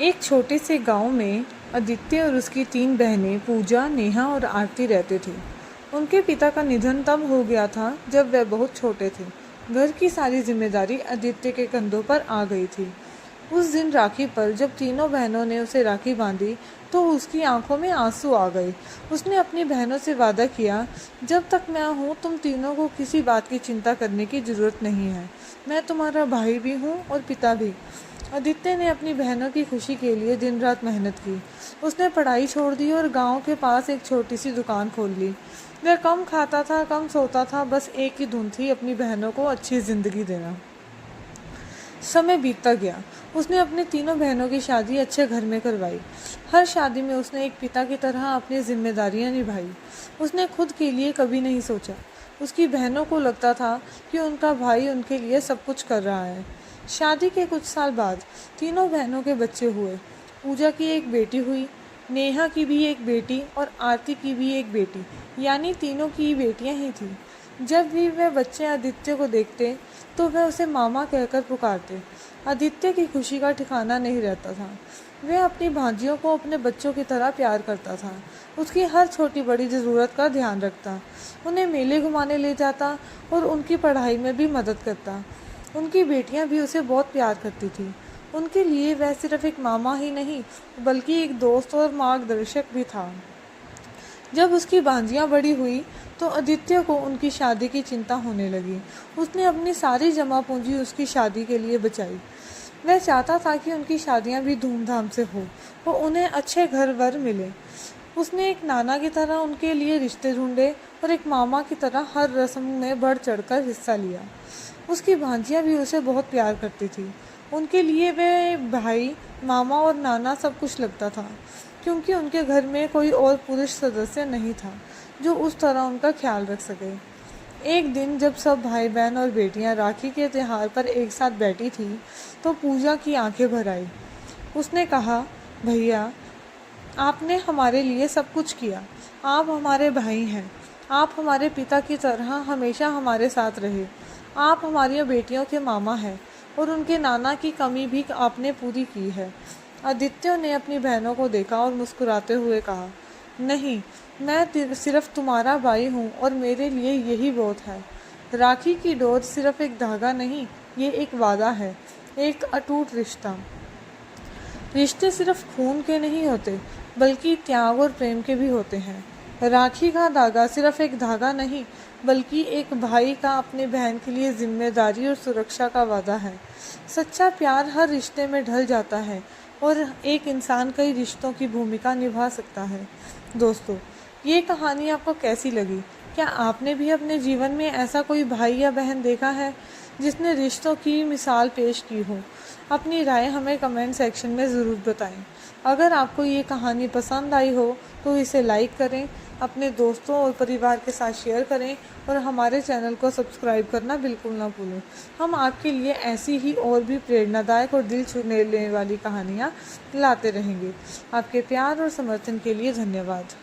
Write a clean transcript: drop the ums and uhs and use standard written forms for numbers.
एक छोटे से गांव में आदित्य और उसकी तीन बहनें पूजा, नेहा और आरती रहते थे। उनके पिता का निधन तब हो गया था जब वे बहुत छोटे थे। घर की सारी जिम्मेदारी आदित्य के कंधों पर आ गई थी। उस दिन राखी पर जब तीनों बहनों ने उसे राखी बांधी तो उसकी आंखों में आंसू आ गए। उसने अपनी बहनों से वादा किया, जब तक मैं हूँ तुम तीनों को किसी बात की चिंता करने की ज़रूरत नहीं है। मैं तुम्हारा भाई भी हूँ और पिता भी। आदित्य ने अपनी बहनों की खुशी के लिए दिन रात मेहनत की। उसने पढ़ाई छोड़ दी और गांव के पास एक छोटी सी दुकान खोल ली। वह कम खाता था, कम सोता था, बस एक ही धुन थी, अपनी बहनों को अच्छी ज़िंदगी देना। समय बीतता गया। उसने अपनी तीनों बहनों की शादी अच्छे घर में करवाई। हर शादी में उसने एक पिता की तरह अपनी जिम्मेदारियां निभाई। उसने खुद के लिए कभी नहीं सोचा। उसकी बहनों को लगता था कि उनका भाई उनके लिए सब कुछ कर रहा है। शादी के कुछ साल बाद तीनों बहनों के बच्चे हुए। पूजा की एक बेटी हुई, नेहा की भी एक बेटी और आरती की भी एक बेटी, यानी तीनों की बेटियां ही थीं। जब भी वह बच्चे आदित्य को देखते तो वह उसे मामा कहकर पुकारते। आदित्य की खुशी का ठिकाना नहीं रहता था। वह अपनी भांजियों को अपने बच्चों की तरह प्यार करता था। उसकी हर छोटी बड़ी ज़रूरत का ध्यान रखता, उन्हें मेले घुमाने ले जाता और उनकी पढ़ाई में भी मदद करता। उनकी बेटियां भी उसे बहुत प्यार करती थी। उनके लिए वह सिर्फ एक मामा ही नहीं बल्कि एक दोस्त और मार्गदर्शक भी था। जब उसकी भांजियां बड़ी हुई तो आदित्य को उनकी शादी की चिंता होने लगी। उसने अपनी सारी जमा पूंजी उसकी शादी के लिए बचाई। वह चाहता था कि उनकी शादियां भी धूमधाम से हो और उन्हें अच्छे घर वर मिले। उसने एक नाना की तरह उनके लिए रिश्ते ढूंढे और एक मामा की तरह हर रस्म में बढ़ चढ़कर हिस्सा लिया। उसकी भांजियां भी उसे बहुत प्यार करती थी। उनके लिए वे भाई, मामा और नाना सब कुछ लगता था, क्योंकि उनके घर में कोई और पुरुष सदस्य नहीं था जो उस तरह उनका ख्याल रख सके। एक दिन जब सब भाई बहन और बेटियां राखी के त्योहार पर एक साथ बैठी थी तो पूजा की आंखें भर आई। उसने कहा, भैया, आपने हमारे लिए सब कुछ किया। आप हमारे भाई हैं। आप हमारे पिता की तरह हमेशा हमारे साथ रहे। आप हमारी बेटियों के मामा हैं और उनके नाना की कमी भी आपने पूरी की है। आदित्य ने अपनी बहनों को देखा और मुस्कुराते हुए कहा, नहीं, मैं सिर्फ तुम्हारा भाई हूँ और मेरे लिए यही बहुत है। राखी की डोर सिर्फ एक धागा नहीं, ये एक वादा है, एक अटूट रिश्ता। रिश्ते सिर्फ खून के नहीं होते बल्कि त्याग और प्रेम के भी होते हैं। राखी का धागा सिर्फ एक धागा नहीं बल्कि एक भाई का अपने बहन के लिए जिम्मेदारी और सुरक्षा का वादा है। सच्चा प्यार हर रिश्ते में ढल जाता है और एक इंसान कई रिश्तों की भूमिका निभा सकता है। दोस्तों, ये कहानी आपको कैसी लगी? क्या आपने भी अपने जीवन में ऐसा कोई भाई या बहन देखा है जिसने रिश्तों की मिसाल पेश की हो? अपनी राय हमें कमेंट सेक्शन में ज़रूर बताएं। अगर आपको ये कहानी पसंद आई हो तो इसे लाइक करें, अपने दोस्तों और परिवार के साथ शेयर करें और हमारे चैनल को सब्सक्राइब करना बिल्कुल ना भूलें। हम आपके लिए ऐसी ही और भी प्रेरणादायक और दिल छू लेने वाली कहानियाँ लाते रहेंगे। आपके प्यार और समर्थन के लिए धन्यवाद।